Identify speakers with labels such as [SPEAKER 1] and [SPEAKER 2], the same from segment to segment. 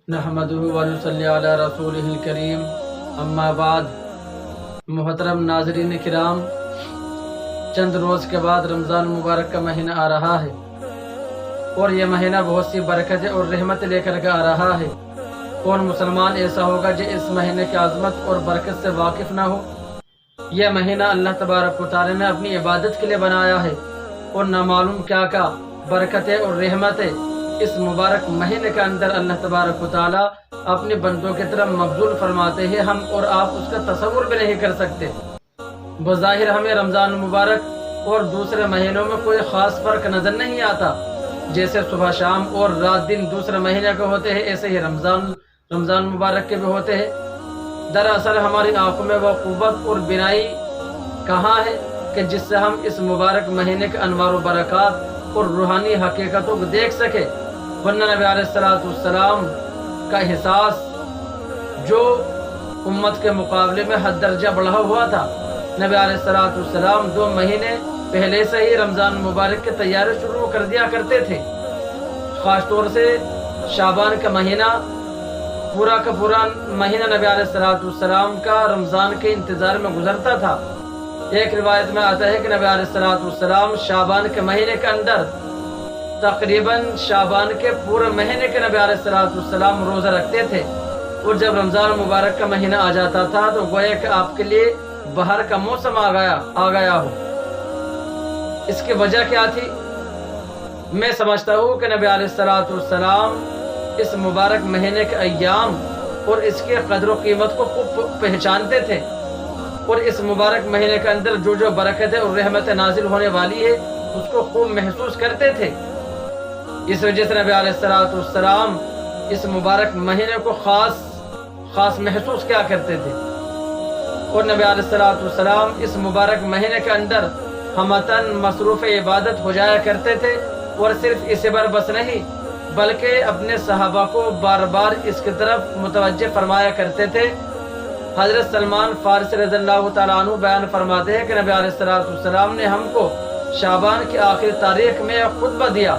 [SPEAKER 1] نحمدہ ونصلی علی رسولہ الکریم اما بعد۔ محترم ناظرین کرام، چند روز کے بعد رمضان مبارک کا مہینہ آ رہا ہے اور یہ مہینہ بہت سی برکتیں اور رحمت لے کر کے آ رہا ہے۔ کون مسلمان ایسا ہوگا جو اس مہینے کی عظمت اور برکت سے واقف نہ ہو؟ یہ مہینہ اللہ تبارک و تعالی نے اپنی عبادت کے لیے بنایا ہے اور نہ معلوم کیا برکتیں اور رحمتیں اس مبارک مہینے کے اندر اللہ تبارک و تعالی اپنے بندوں کی طرف مبذول فرماتے ہیں، ہم اور آپ اس کا تصور بھی نہیں کر سکتے۔ بظاہر ہمیں رمضان مبارک اور دوسرے مہینوں میں کوئی خاص فرق نظر نہیں آتا، جیسے صبح شام اور رات دن دوسرے مہینے کے ہوتے ہیں، ایسے ہی رمضان مبارک کے بھی ہوتے ہیں۔ دراصل ہماری آنکھوں میں وہ قوت اور بینائی کہاں ہے کہ جس سے ہم اس مبارک مہینے کے انوار و برکات اور روحانی حقیقتوں کو دیکھ سکے، ورنہ نبی علیہ السلام کا احساس جو امت کے مقابلے میں حد درجہ بڑھا ہوا تھا۔ نبی علیہ السلام 2 مہینے پہلے سے ہی رمضان مبارک کی تیاری شروع کر دیا کرتے تھے، خاص طور سے شعبان کا مہینہ، پورا کا پورا مہینہ نبی علیہ السلام کا رمضان کے انتظار میں گزرتا تھا۔ ایک روایت میں آتا ہے کہ نبی علیہ السلام شعبان کے مہینے کے اندر تقریباً شعبان کے پورے مہینے کے نبی علیہ السلام روزہ رکھتے تھے، اور جب رمضان مبارک کا مہینہ آ جاتا تھا تو گویا کہ آپ کے لیے بہار کا موسم آ گیا ہو۔ اس کی وجہ کیا تھی؟ میں سمجھتا ہوں کہ نبی علیہ السلام اس مبارک مہینے کے ایام اور اس کے قدر و قیمت کو خوب پہچانتے تھے، اور اس مبارک مہینے کے اندر جو برکتیں اور رحمتیں نازل ہونے والی ہے اس کو خوب محسوس کرتے تھے۔ اس وجہ سے نبی علیہ السلام اس مبارک مہینے کو خاص محسوس کیا کرتے تھے، اور نبی علیہ السلام اس مبارک مہینے کے اندر ہمتاً مصروف عبادت ہو جایا کرتے تھے، اور صرف اسی پر بس نہیں بلکہ اپنے صحابہ کو بار بار اس کی طرف متوجہ فرمایا کرتے تھے۔ حضرت سلمان فارسی رضی اللہ تعالیٰ عنہ بیان فرماتے ہیں کہ نبی علیہ السلام نے ہم کو شعبان کی آخری تاریخ میں ایک خطبہ دیا،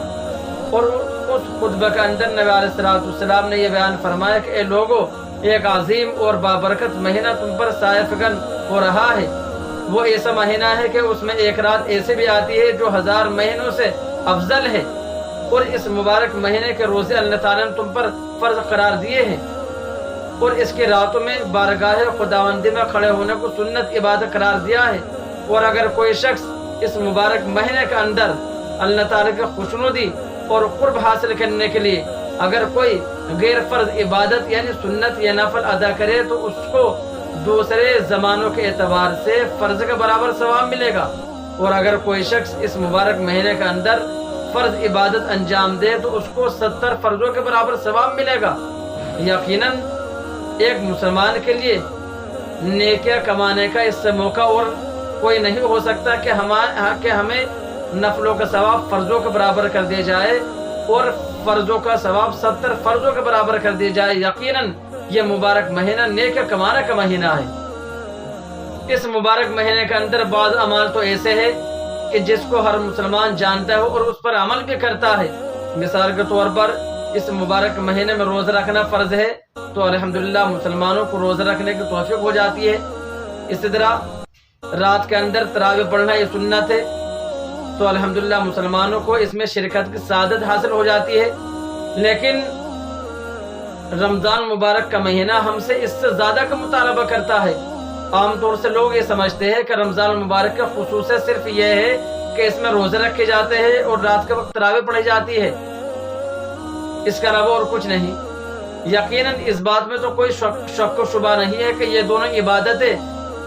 [SPEAKER 1] اور اس خطبہ کے اندر نبی علیہ السلام نے یہ بیان فرمایا کہ اے لوگو، ایک عظیم اور بابرکت مہینہ تم پر سایہ فکن ہو رہا ہے۔ وہ ایسا مہینہ ہے کہ اس میں ایک رات ایسے بھی آتی ہے جو 1000 مہینوں سے افضل ہے، اور اس مبارک مہینے کے روزے اللہ تعالیٰ نے تم پر فرض قرار دیے ہیں، اور اس کے راتوں میں بارگاہ خداوندی میں کھڑے ہونے کو سنت عبادت قرار دیا ہے۔ اور اگر کوئی شخص اس مبارک مہینے کے اندر اللہ تعالیٰ کی خوشنودی اور قرب حاصل کرنے کے لیے اگر کوئی غیر فرض عبادت یعنی سنت یا نفل ادا کرے تو اس کو دوسرے زمانوں کے اعتبار سے فرض کے برابر ثواب ملے گا، اور اگر کوئی شخص اس مبارک مہینے کے اندر فرض عبادت انجام دے تو اس کو 70 فرضوں کے برابر ثواب ملے گا۔ یقیناً ایک مسلمان کے لیے نیکیاں کمانے کا اس سے موقع اور کوئی نہیں ہو سکتا کہ ہمیں نفلوں کا ثواب فرضوں کے برابر کر دیا جائے اور فرضوں کا ثواب 70 فرضوں کے برابر کر دیا جائے۔ یقیناً یہ مبارک مہینہ نیکیاں کمانے کا مہینہ ہے۔ اس مبارک مہینے کے اندر بعض اعمال تو ایسے ہیں کہ جس کو ہر مسلمان جانتا ہے اور اس پر عمل بھی کرتا ہے۔ مثال کے طور پر اس مبارک مہینے میں روزہ رکھنا فرض ہے تو الحمدللہ مسلمانوں کو روزہ رکھنے کی توفیق ہو جاتی ہے۔ اسی طرح رات کے اندر تراویح پڑھنا یہ سنت ہے تو الحمدللہ مسلمانوں کو اس میں شرکت کی سعادت حاصل ہو جاتی ہے۔ لیکن رمضان مبارک کا مہینہ ہم سے اس سے زیادہ کا مطالبہ کرتا ہے۔ عام طور سے لوگ یہ سمجھتے ہیں کہ رمضان مبارک کا خصوصیت صرف یہ ہے کہ اس میں روزے رکھے جاتے ہیں اور رات کے وقت تراویح پڑھی جاتی ہے، اس کے علاوہ اور کچھ نہیں۔ یقیناً اس بات میں تو کوئی شک و شبہ نہیں ہے کہ یہ دونوں عبادتیں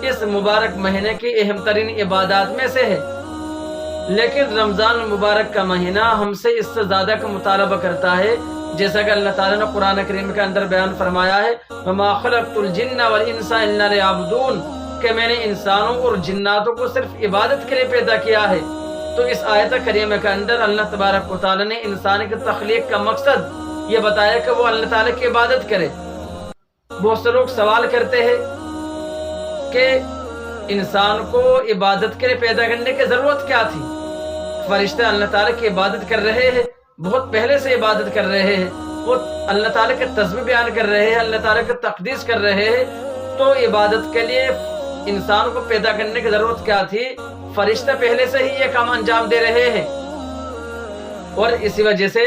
[SPEAKER 1] اس مبارک مہینے کی اہم ترین عبادات میں سے ہے، لیکن رمضان مبارک کا مہینہ ہم سے اس سے زیادہ کا مطالبہ کرتا ہے، جیسا کہ اللہ تعالیٰ نے قرآن کریم کے اندر بیان فرمایا ہے وَمَا خَلَقْتُ الْجِنَّ وَالْإِنسَ إِلَّا لِيَعْبُدُونَ، کہ میں نے انسانوں اور جناتوں کو صرف عبادت کے لیے پیدا کیا ہے۔ تو اس آیت کریمہ کے اندر اللہ تبارک و تعالیٰ نے انسان کی تخلیق کا مقصد یہ بتایا کہ وہ اللہ تعالیٰ کی عبادت کرے۔ بہت سے لوگ سوال کرتے ہیں کہ انسان کو عبادت کے لیے پیدا کرنے کی ضرورت کیا تھی؟ فرشتے اللہ تعالیٰ کی عبادت کر رہے ہیں، بہت پہلے سے عبادت کر رہے ہیں، وہ اللہ تعالیٰ کے تسبیح بیان کر رہے ہیں، اللہ تعالیٰ کے تقدیس کر رہے ہیں، تو عبادت کے لیے انسان کو پیدا کرنے کی ضرورت کیا تھی؟ فرشتہ پہلے سے ہی یہ کام انجام دے رہے ہیں۔ اور اسی وجہ سے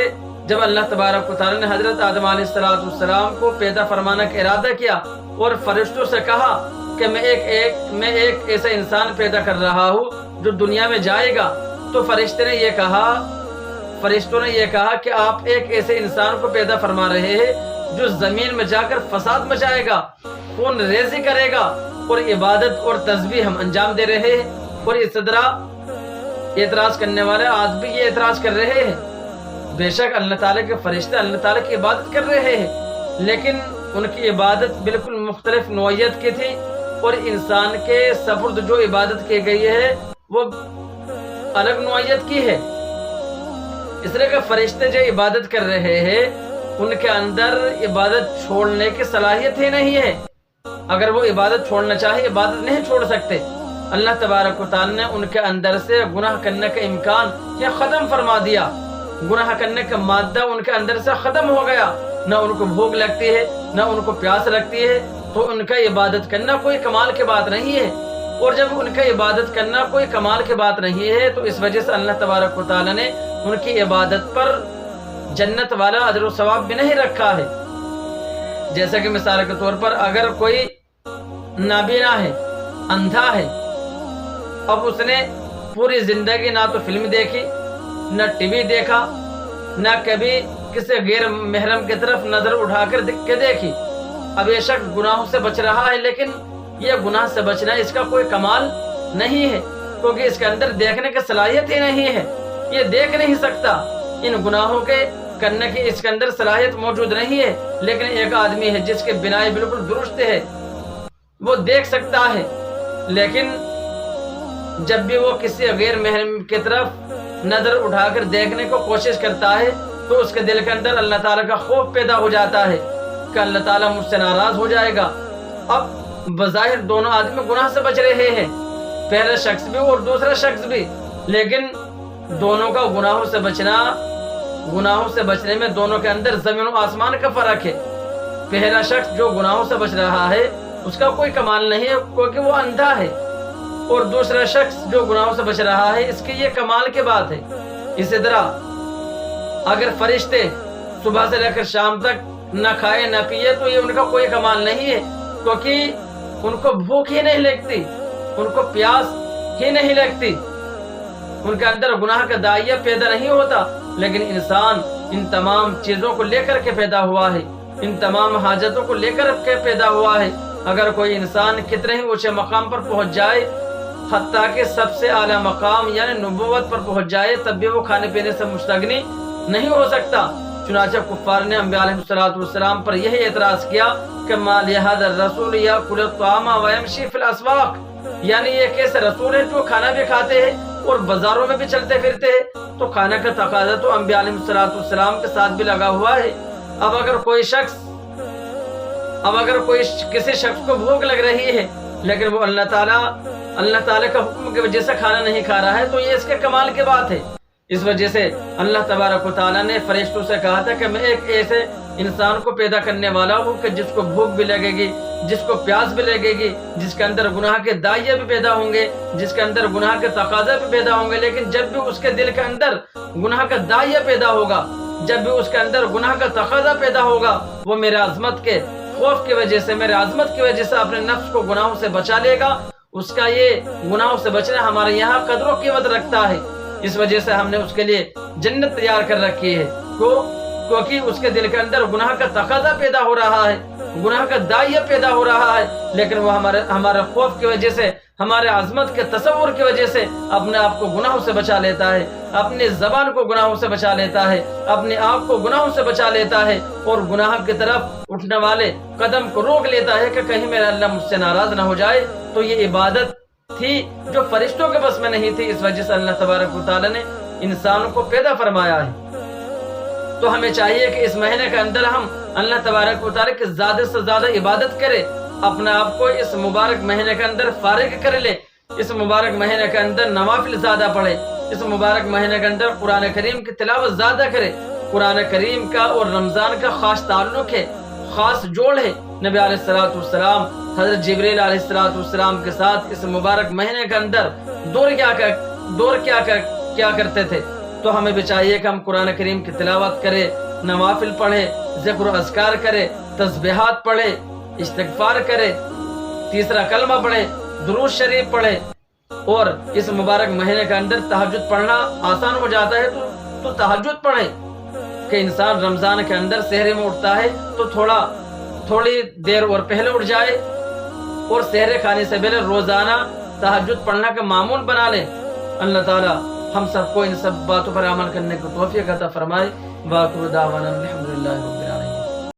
[SPEAKER 1] جب اللہ تبارک و تعالیٰ نے حضرت آدم علیہ السلام کو پیدا فرمانے کا ارادہ کیا اور فرشتوں سے کہا کہ میں ایک ایسا انسان پیدا کر رہا ہوں جو دنیا میں جائے گا، تو فرشتوں نے یہ کہا کہ آپ ایک ایسے انسان کو پیدا فرما رہے ہیں جو زمین میں جا کر فساد مچائے گا، خون ریزی کرے گا، اور عبادت اور تسبیح ہم انجام دے رہے ہیں۔ اور اس طرح اعتراض کرنے والے آج بھی یہ اعتراض کر رہے ہیں۔ بے شک اللہ تعالیٰ کے فرشتے اللہ تعالیٰ کی عبادت کر رہے ہیں، لیکن ان کی عبادت بالکل مختلف نوعیت کی تھی، اور انسان کے سپرد جو عبادت کی گئی ہے وہ الگ نوعیت کی ہے۔ اس لیے کہ فرشتے جو عبادت کر رہے ہیں ان کے اندر عبادت چھوڑنے کی صلاحیت ہی نہیں ہے۔ اگر وہ عبادت چھوڑنا چاہے عبادت نہیں چھوڑ سکتے۔ اللہ تبارک و تعالیٰ نے ان کے اندر سے گناہ کرنے کا امکان یا ختم فرما دیا، گناہ کرنے کا مادہ ان کے اندر سے ختم ہو گیا، نہ ان کو بھوک لگتی ہے نہ ان کو پیاس لگتی ہے، تو ان کا عبادت کرنا کوئی کمال کی بات نہیں ہے۔ اور جب ان کا عبادت کرنا کوئی کمال کی بات نہیں ہے تو اس وجہ سے اللہ تبارک و تعالیٰ نے ان کی عبادت پر جنت والا اجر و ثواب بھی نہیں رکھا ہے۔ جیسا کہ مثال کے طور پر اگر کوئی نابینا ہے، اندھا ہے، اب اس نے پوری زندگی نہ تو فلم دیکھی، نہ ٹی وی دیکھا، نہ کبھی کسی غیر محرم کی طرف نظر اٹھا کر دیکھی، اب یہ شخص گناہوں سے بچ رہا ہے، لیکن یہ گناہ سے بچنا اس کا کوئی کمال نہیں ہے، کیونکہ اس کے اندر دیکھنے کی صلاحیت ہی نہیں ہے، یہ دیکھ نہیں سکتا، ان گناہوں کے کرنے کی اس کے اندر صلاحیت موجود نہیں ہے۔ لیکن ایک آدمی ہے جس کے بنائی بالکل درست ہے، وہ دیکھ سکتا ہے، لیکن جب بھی وہ کسی غیر محرم کی طرف نظر اٹھا کر دیکھنے کو کوشش کرتا ہے تو اس کے دل کے اندر اللہ تعالیٰ کا خوف پیدا ہو جاتا ہے کہ اللہ تعالیٰ مجھ سے ناراض ہو جائے گا۔ اب بظاہر دونوں آدمی گناہ سے بچ رہے ہیں، پہلا شخص بھی اور دوسرا شخص بھی، لیکن دونوں کا گناہوں سے بچنے میں دونوں کے اندر زمین و آسمان کا فرق ہے۔ پہلا شخص جو گناہوں سے بچ رہا ہے اس کا کوئی کمال نہیں ہے کیونکہ وہ اندھا ہے، اور دوسرا شخص جو گناہوں سے بچ رہا ہے اس کی یہ کمال کی بات ہے۔ اسی طرح اگر فرشتے صبح سے لے کر شام تک نہ کھائے نہ پیے تو یہ ان کا کوئی کمال نہیں ہے، کیونکہ ان کو بھوک ہی نہیں لگتی، ان کو پیاس ہی نہیں لگتی، ان کے اندر گناہ کا داعیہ پیدا نہیں ہوتا۔ لیکن انسان ان تمام چیزوں کو لے کر کے پیدا ہوا ہے، ان تمام حاجتوں کو لے کر کے پیدا ہوا ہے۔ اگر کوئی انسان کتنے ہی اونچے مقام پر پہنچ جائے، حتیٰ کہ سب سے اعلیٰ مقام یعنی نبوت پر پہنچ جائے، تب بھی وہ کھانے پینے سے مستغنی نہیں ہو سکتا۔ چنانچہ کفار نے انبیاء علیہ السلام پر یہی اعتراض کیا کہ ما لہذا الرسول یاکل الطعام ویمشی فی الاسواق، یعنی یہ کیسے رسول ہے جو کھانا بھی کھاتے ہیں اور بازاروں میں بھی چلتے پھرتے ہیں؟ تو کھانا کا تقاضا تو انبیاء علیہ السلام کے ساتھ بھی لگا ہوا ہے۔ اب اگر کوئی کسی شخص کو بھوک لگ رہی ہے لیکن وہ اللہ تعالیٰ کا حکم کی وجہ سے کھانا نہیں کھا رہا ہے تو یہ اس کے کمال کی بات ہے۔ اس وجہ سے اللہ تبارک و تعالیٰ نے فرشتوں سے کہا تھا کہ میں ایک ایسے انسان کو پیدا کرنے والا ہوں کہ جس کو بھوک بھی لگے گی، جس کو پیاس بھی لگے گی، جس کے اندر گناہ کے داعیے بھی پیدا ہوں گے، جس کے اندر گناہ کے تقاضے بھی پیدا ہوں گے، لیکن جب بھی اس کے دل کے اندر گناہ کا داعیہ پیدا ہوگا، جب بھی اس کے اندر گناہ کا تقاضا پیدا ہوگا، وہ میرے عظمت کے خوف کی وجہ سے، میرے عظمت کی وجہ سے اپنے نفس کو گناہوں سے بچا لے گا۔ اس کا یہ گناہوں سے بچنا ہمارے یہاں قدر و قیمت رکھتا ہے، اس وجہ سے ہم نے اس کے لیے جنت تیار کر رکھی ہے، کیونکہ اس کے دل کے اندر گناہ کا تقاضا پیدا ہو رہا ہے، گناہ کا داعیہ پیدا ہو رہا ہے، لیکن وہ ہمارے خوف کی وجہ سے، ہمارے عظمت کے تصور کی وجہ سے اپنے آپ کو گناہوں سے بچا لیتا ہے، اپنی زبان کو گناہوں سے بچا لیتا ہے، اپنے آپ کو گناہوں سے بچا لیتا ہے، اور گناہ کی طرف اٹھنے والے قدم کو روک لیتا ہے کہ کہیں میرا اللہ مجھ سے ناراض نہ ہو جائے۔ تو یہ عبادت تھی جو فرشتوں کے بس میں نہیں تھی، اس وجہ سے اللہ تبارک و تعالیٰ نے انسان کو پیدا فرمایا ہے۔ تو ہمیں چاہیے کہ اس مہینے کے اندر ہم اللہ تبارک و تعالیٰ کی زیادہ سے زیادہ عبادت کریں، اپنے آپ کو اس مبارک مہینے کے اندر فارغ کر لے، اس مبارک مہینے کے اندر نوافل زیادہ پڑھے، اس مبارک مہینے کے اندر قرآن کریم کی تلاوت زیادہ کرے، قرآن کریم کا اور رمضان کا خاص تعلق ہے، خاص جوڑ ہے۔ نبی علیہ الصلوۃ والسلام حضرت جبریل علیہ الصلوۃ والسلام کے ساتھ اس مبارک مہینے کے اندر دور کیا کرتے تھے۔ تو ہمیں بھی چاہیے کہ ہم قرآن کریم کی تلاوت کریں، نوافل پڑھے، ذکر و اذکار کرے، تسبیحات پڑھے، استغفار کرے، تیسرا کلمہ پڑھے، درود شریف پڑھے، اور اس مبارک مہینے کے اندر تہجد پڑھنا آسان ہو جاتا ہے تو تہجد پڑھے کہ انسان رمضان کے اندر سحر میں اٹھتا ہے تو تھوڑی دیر اور پہلے اٹھ جائے اور سحر کھانے سے پہلے روزانہ تہجد پڑھنا کا معمول بنا لے۔ اللہ تعالی ہم سب کو ان سب باتوں پر عمل کرنے کو توفیق عطا فرمائے۔ وآخر دعوانا الحمدللہ رب العالمین۔